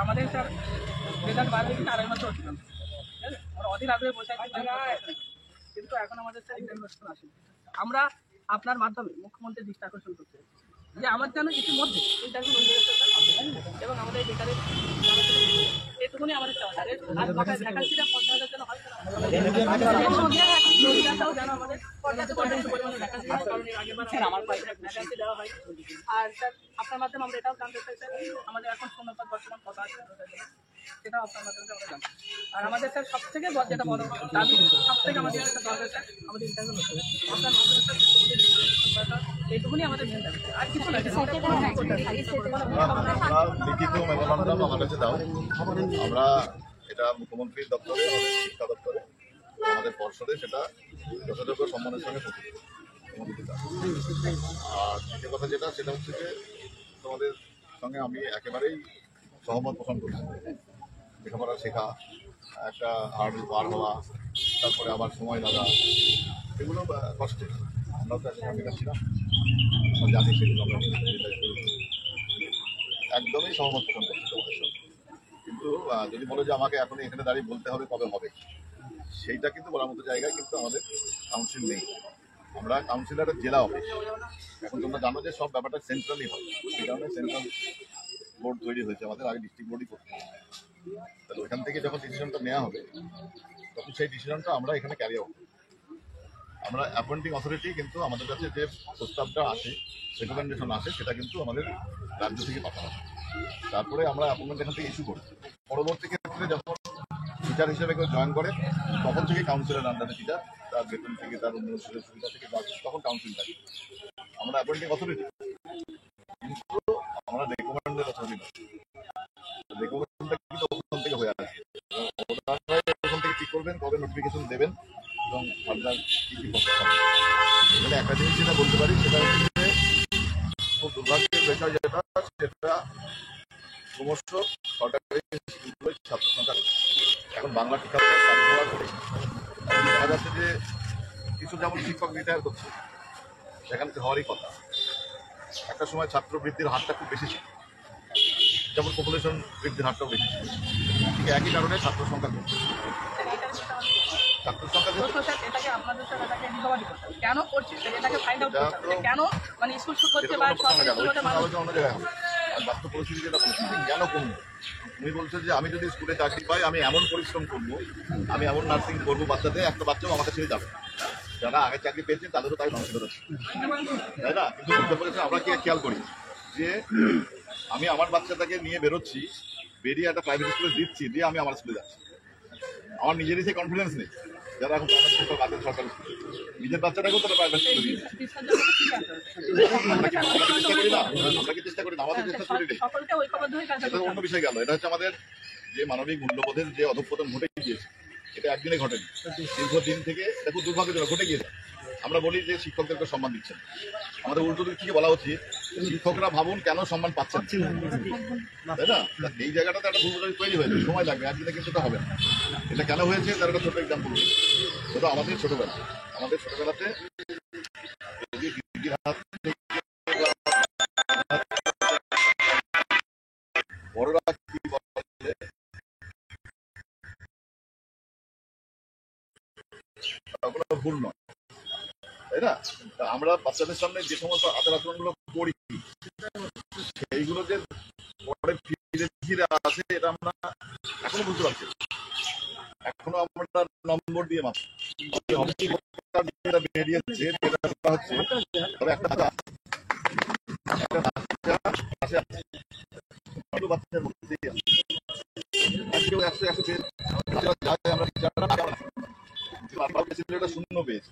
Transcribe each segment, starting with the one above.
আমাদের sir result বার হয়েছে 2.5 মাস হচ্ছে, অধীর আগ্রহে বসে কিন্তু এখন আমাদের স্যার ইন্টারভিউ আসেনি। আমরা আপনার মাধ্যমে মুখ্যমন্ত্রীর দৃষ্টি আকর্ষণ করতে যে আমার যেন ইতিমধ্যে ইন্টারভিউ এবং আমাদের বেকারের এটুকুনি আমাদের চাওয়া। ভ্যাকান্সিটা 50,000 যেন হয়, যেন আমাদের পর্যাপ্ত পরিমাণে ভ্যাকান্সি দেওয়া হয়। আর স্যার আপনার মাধ্যমে আমরা এটাও জানতে চাই স্যার, আমাদের এখন শূন্যপদ বর্তমান কত আছে সেটাও আপনার মাধ্যমে আমরা জানতে। আর আমাদের স্যার সব থেকে যেটা বড় দাবি, সব থেকে আমাদের একটা দরকার স্যার, আমাদের ইন্টারভিউ হতে হবে আপনার মাধ্যমে স্যার, এইটুকুনি আমাদের মেন দাবি। আর কিছু না, লিখিত মেমোরান্ডাম আমার কাছে দাও। আমরা এটা মুখ্যমন্ত্রীর দপ্তরে, শিক্ষা দপ্তরে, আমাদের পর্ষদে সেটা যথাযোগ্য সম্মানের সঙ্গে আর দ্বিতীয় কথা যেটা, সেটা হচ্ছে যে তোমাদের সঙ্গে আমি একেবারেই সহমত পোষণ করছি। লেখাপড়া শেখা, একটা হার্ডল পার হওয়া, তারপরে আবার সময় লাগা, এগুলো কষ্টের। আমরাও তো একসঙ্গে ছিলাম, জানি সেগুলো আমরা একদমই সহমত পোষণ করছি তোমাদের সঙ্গে। কিন্তু যদি বলো যে আমাকে এখন এখানে দাঁড়িয়ে বলতে হবে কবে হবে, সেইটা কিন্তু বলার মতো জায়গায় কিন্তু আমাদের কাউন্সিল নেই। আমরা কাউন্সিলরের জেলা অফিস। এখন তোমরা জানো যে সব ব্যাপারটা সেন্ট্রালি হয়, সেই কারণে সেন্ট্রাল বোর্ড তৈরি হয়েছে, আমাদের আগে ডিস্ট্রিক্ট বোর্ডই করতে হবে। তাহলে ওইখান থেকে যখন ডিসিশনটা নেওয়া হবে, তখন সেই ডিসিশনটা আমরা এখানে ক্যারি আউট। আমরা অ্যাপয়েন্টিং অথরিটি কিন্তু আমাদের কাছে যে প্রস্তাবটা আসে, রেকমেন্ডেশন আসে, সেটা কিন্তু আমাদের রাজ্য থেকে পাঠানো হয়। তারপরে আমরা অ্যাপয়েন্টমেন্ট এখান থেকে ইস্যু করি। পরবর্তী ক্ষেত্রে যখন টিচার হিসেবে কেউ জয়েন করে, তখন থেকে কাউন্সিলের আন্ডারে টিচার, তার বেতন থেকে, তার অন্য সুবিধা থেকে তখন কাউন্সিল থাকে। আমরা অ্যাপয়েন্টিং অথরিটি, কিন্তু আমরা রেকমেন্ডের অথরিটি। রেকমেন্ডটা কিন্তু ওখান থেকে হয়ে আসে। ওখান থেকে ঠিক করবেন কবে নোটিফিকেশন দেবেন এবং ফার্দার কি কি করতে হবে। মানে একটা জিনিস যেটা বলতে পারি, সেটা হচ্ছে যে খুব দুর্ভাগ্যের বিষয় যেটা, সেটা ক্রমশ সরকারি স্কুলের ছাত্র সংখ্যা এখন বাংলা শিক্ষা দেখা যাচ্ছে যে কিছু যেমন শিক্ষক রিটায়ার করছে, সেখানে হওয়ারই কথা। একটা সময় ছাত্র বৃদ্ধির হারটা খুব বেশি ছিল, যেমন পপুলেশন বৃদ্ধির হারটাও বেশি ছিল, ঠিক একই কারণে ছাত্র সংখ্যা কমছে। ছাত্র সংখ্যা কেন করছে এটাকে ফাইন্ড আউট করতে হবে, কেন মানে স্কুল শুট হচ্ছে বা অন্য জায়গায় হবে। আর বাস্তব পরিস্থিতি যেটা বলছি, কেন কমবে? তুমি বলছো যে আমি যদি স্কুলে চাকরি পাই, আমি এমন পরিশ্রম করবো, আমি এমন নার্সিং করবো, বাচ্চাদের একটা বাচ্চাও আমাকে ছেড়ে যাবে। যারা আগে চাকরি পেয়েছেন তাদেরও তাই মানুষ হচ্ছে, তাই না? কিন্তু আমরা কি খেয়াল করি যে আমি আমার বাচ্চাটাকে নিয়ে বেরোচ্ছি, বেরিয়ে একটা প্রাইভেট স্কুলে দিচ্ছি, দিয়ে আমি আমার স্কুলে যাচ্ছি। আমার নিজেরই সেই কনফিডেন্স নেই। যারা এখন প্রাইভেট স্কুল আছেন সরকারি স্কুলে, নিজের বাচ্চাটাকেও তারা প্রাইভেট স্কুলে দিয়ে আমরা কি চেষ্টা করি না? আমাদের চেষ্টা করি নেই, অন্য বিষয় গেল। এটা হচ্ছে আমাদের যে মানবিক মূল্যবোধের যে অধঃপতন ঘটে গিয়েছে, এটা একদিনে ঘটেনি, দীর্ঘদিন থেকে এটা খুব দুর্ভাগ্যজনক ঘটে গিয়েছে। আমরা বলি যে শিক্ষকদেরকে সম্মান দিচ্ছেন, আমাদের উল্টো দিক থেকে বলা উচিত শিক্ষকরা ভাবুন কেন সম্মান পাচ্ছেন, তাই না? এই জায়গাটাতে একটা ভুল তৈরি হয়েছে, সময় লাগবে, একদিনে কিন্তু এটা হবে না। এটা কেন হয়েছে তার একটা ছোট এক্সাম্পল। সেটা আমাদের ছোটবেলাতে বড়রা কি বলে ভুল নয়, তাই না? আমরা বাচ্চাদের সামনে যে সমস্ত আচার আচরণগুলো করি, সেইগুলো যে পরে ফিরে ফিরে আসে, এটা আমরা এখনো বুঝতে পারছি। এখনো আমরা নম্বর দিয়ে মাত্র বেরিয়েছে, হচ্ছে তবে একটা বাচ্চার মধ্যেই আমরা শূন্য পেয়েছি,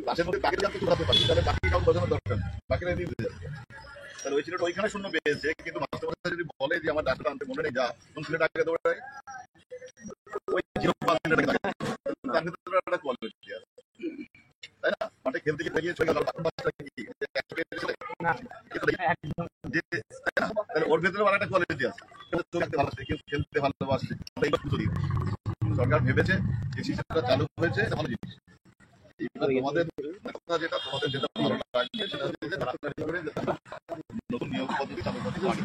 গাছের মধ্যে কাকে জানতে ঘোরাতে পারি, তাহলে বাকি কাউ বোঝানোর দরকার নেই, বাকিরা এমনি বুঝে যাচ্ছে। তাহলে ওই ছেলেটা ওইখানে শূন্য পেয়েছে, কিন্তু মাস্টার যদি বলে যে আমার ডাক্তার আনতে মনে নেই, যা কোন ছেলেটা আগে দৌড়ায়, ওই তাই না? মাঠে খেলতে গিয়ে বেরিয়ে চলে গেল, ওর ভেতরে একটা কোয়ালিটি আছে, খেলতে ভালোবাসে। সরকার ভেবেছে যে সিস্টেমটা চালু হয়েছে, ভালো জিনিস। তোমাদের যেটা ভালো লাগবে সেটা নতুন নিয়োগ পদ্ধতি চালু করতে পারি।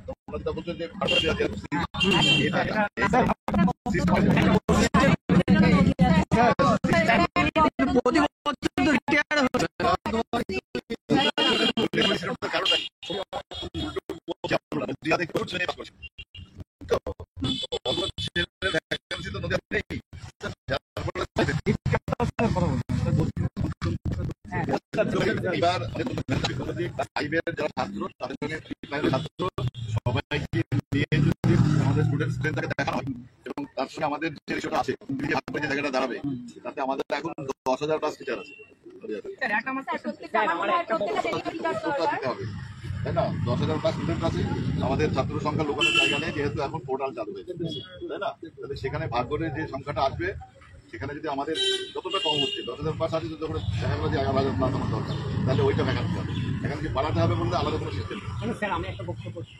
তোমরা যেটা বলছো যে এবার যারা ছাত্র তাদের সঙ্গে ছাত্র সবাইকে নিয়ে যদি আমাদের স্টুডেন্ট স্ট্রেন্থটাকে দেখানো হয় এবং তার সঙ্গে আমাদের যে রেশিওটা আছে যে জায়গাটা দাঁড়াবে তাতে আমাদের এখন 10,000 প্লাস টিচার আছে, তাই না? 10,000 প্লাস স্টুডেন্ট আছে, আমাদের ছাত্র সংখ্যা লোকানোর জায়গা নেই, যেহেতু এখন পোর্টাল চালু হয়েছে, তাই না? তাহলে সেখানে ভাগ করে যে সংখ্যাটা আসবে সেখানে যদি আমাদের যতটা কম হচ্ছে 10,000 প্লাস আছে, যখন দেখা গেল যে 11,000 প্লাস আমার দরকার, তাহলে ওইটা ভ্যাকান্সি হবে। ভ্যাকান্সি বাড়াতে হবে বলতে আলাদা কোনো সিস্টেম নেই। স্যার আমি একটা বক্তব্য করছি,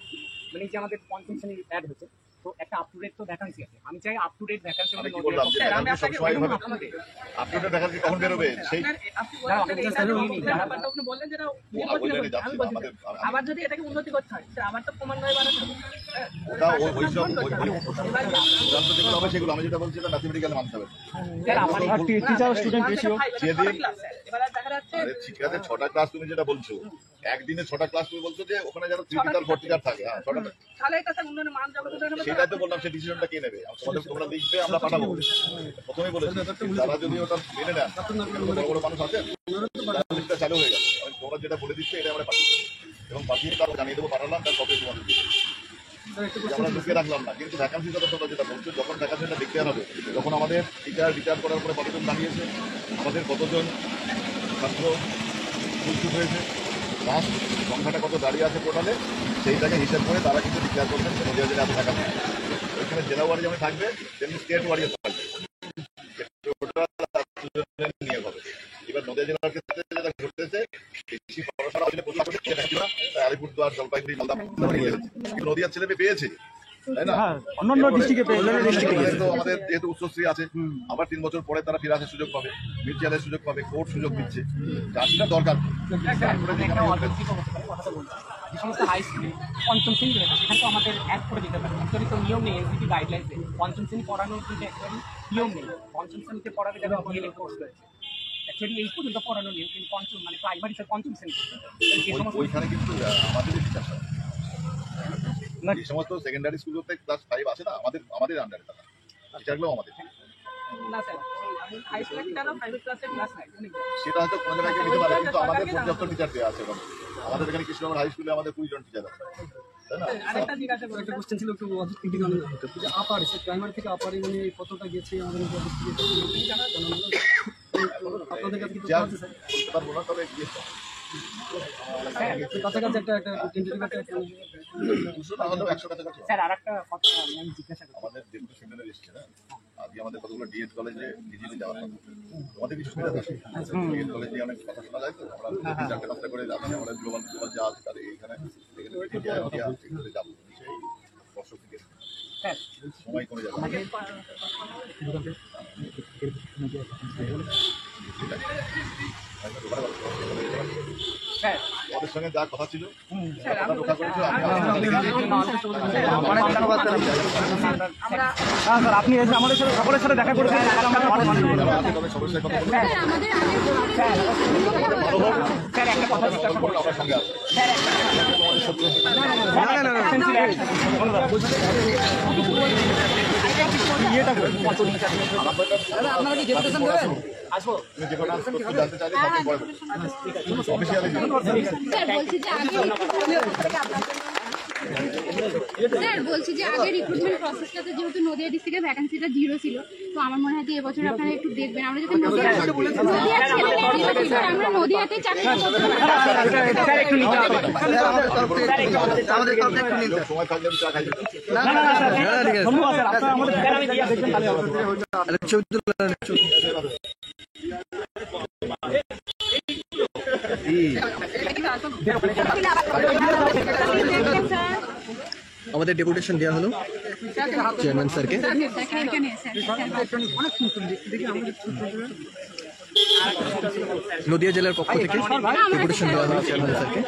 মানে যে আমাদের পঞ্চম শ্রেণী অ্যাড হচ্ছে, তো একটা আপ টু ডেট তো ভ্যাকান্সি আছে, আমি চাই আপ টু ডেট ভ্যাকান্সি আমি কি বললাম যে সবসময় হবে আপডেট ভ্যাকান্সি কখন বেরোবে সেই আবার যদি এটাকে উন্নতি করতে হয় আবার তো ক্রমান্বয়ে বাড়াতে হবে। ওটা ওই সব সিদ্ধান্ত যেগুলো হবে সেগুলো আমি যেটা বলছি এটা ম্যাথমেটিক্যালি মানতে হবে। শিক্ষার্থীদের 6টা ক্লাস তুমি যেটা বলছো, একদিনে 6টা ক্লাস তুমি বলছো যে ওখানে যেন 3 টিচার 4 টিচার থাকে, হ্যাঁ 6টা, সেটাই তো বললাম। সেই ডিসিশনটা কে নেবে? তোমরা লিখবে, আমরা পাঠাবো। প্রথমেই বলেছি তারা যদি ওটা মেনে নেন, বড় বড় মানুষ আছে লিস্টটা চালু হয়ে গেছে, তোমরা যেটা বলে দিচ্ছে এটা আমরা পাঠিয়ে এবং পাঠিয়ে তারা জানিয়ে দেবো, পাঠালাম তার কপি তোমাদের আমরা ঢুকিয়ে রাখলাম না। কিন্তু ভ্যাকান্সি কথা তোমরা যেটা বলছো, যখন ভ্যাকান্সিটা ডিক্লেয়ার হবে তখন আমাদের টিচার রিটায়ার করার পরে কতজন দাঁড়িয়েছে, আমাদের কতজন ছাত্র প্রস্তুত হয়েছে, লাস্ট সংখ্যাটা কত দাঁড়িয়ে আছে পোর্টালে, সেইটাকে হিসাব করে তারা কিন্তু ডিক্লেয়ার করবেন যে নদীয়া জেলা এত ভ্যাকান্সি। ওইখানে জেলা ওয়ারি যেমন থাকবে তেমনি স্টেট ওয়ারিও থাকবে, নিয়ে হবে। এবার নদীয়া জেলার ক্ষেত্রে যেটা ঘটতেছে, বেশি পড়াশোনা হলে আলিপুরদুয়ার, জলপাইগুড়ি, মালদা নদীয়ার ছেলে মেয়ে পেয়েছে, তাই না? অন্যান্য ডিস্ট্রিক্টে তো আমাদের যেহেতু উচ্চশ্রী আছে, আবার 3 বছর পরে তারা ফিরে আসার সুযোগ পাবে, মিউচুয়ালের সুযোগ পাবে, কোর্ট সুযোগ দিচ্ছে, চাষটা দরকার। যে সমস্ত হাই স্কুল পঞ্চম শ্রেণী রয়েছে সেখানে তো আমাদের অ্যাড করে দিতে পারে, অ্যাকচুয়ালি তো নিয়ম নেই এনসিটি গাইডলাইন্সে পঞ্চম শ্রেণী পড়ানোর কিন্তু অ্যাকচুয়ালি নিয়ম নেই। পঞ্চম শ্রেণীতে পড়াবে যারা ডিএলএড কোর্স রয়েছে, অ্যাকচুয়ালি এই পর্যন্ত পড়ানো নিয়ম, কিন্তু পঞ্চম মানে প্রাইমারি স্যার পঞ্চম শ্রেণী ওইখানে কিন্তু আমাদের টিচার না, যে সমস্ত সেকেন্ডারি স্কুলগুলোতে ক্লাস 5 আছে না, আমাদের আন্ডারে তারা টিচারগুলো আমাদের না স্যার, আমি হাই স্কুলের টিচার না, 5 ক্লাসের ক্লাস নাই, সেটা হয়তো কোনো জায়গায় নিতে পারে, কিন্তু আমাদের 75 টিচার দেওয়া আছে। আমাদের এখানে কৃষ্ণনগর হাই স্কুলে আমাদের 20 জন টিচার আছে, তাই না? আরেকটা জিজ্ঞাসা করে একটা কোশ্চেন ছিল, একটু আপার প্রাইমারি থেকে আপারে মানে কতটা গেছে আমাদের আপনাদের কাছে কিছু আছে স্যার? তার মনে তবে গিয়ে কাছাকাছি একটা স্যার আর একটা কথা আমি জিজ্ঞাসা করি, আমাদের যেগুলো সেমিনার এসছে না, আজকে আমাদের কতগুলো ডিএড কলেজে ডিজিটে যাওয়ার কথা, আমাদের কিছু সুবিধা আছে। ডিএড কলেজে অনেক কথা শোনা যায়, তো আমরা 4-5টা করে যাচ্ছি, আমরা গ্লোবাল যা আছে তাদের এইখানে যাবো, সেই দর্শক থেকে স্যার সময় কমে যাবে। স্যার আমাদের সঙ্গে যা কথা ছিল রক্ষা করেছো, আপনি আমাদের সাথে সকলের সাথে দেখা করেছেন, সমস্যার কথা বলবো, স্যার একটা কথা জিজ্ঞাসা করবো, আমার সঙ্গে আছে আপনারা কি ডেপুটেশন দেবেন? আসবো তুমি যে কোনো জানতে চাইলে সবই পরে অফিসিয়ালি স্যার বলছি যে আগে রিক্রুটমেন্ট প্রসেসটাতে যেহেতু নদিয়া ডিস্ট্রিক্টের ভ্যাকেন্সিটা 0 ছিল, তো আমার মনে হয় যে এবছর আপনারা একটু দেখবেন, আমরা যদি নদিয়ার ছেলে আমরা নদিয়াতে চাকরি স্যার একটু নিতে হবে, সময় থাকলে আমি চা খাই। ধন্যবাদ স্যার, আপনারা আমাদের আমি দিয়ে দেখবেন তাহলে আমাদের ডেপুটেশন দেওয়া হলো চেয়ারম্যান স্যারকে। এখানে স্যার নদিয়া জেলার পক্ষ থেকে ডেপুটেশন দেওয়া হয়েছে আমাদের স্যারকে।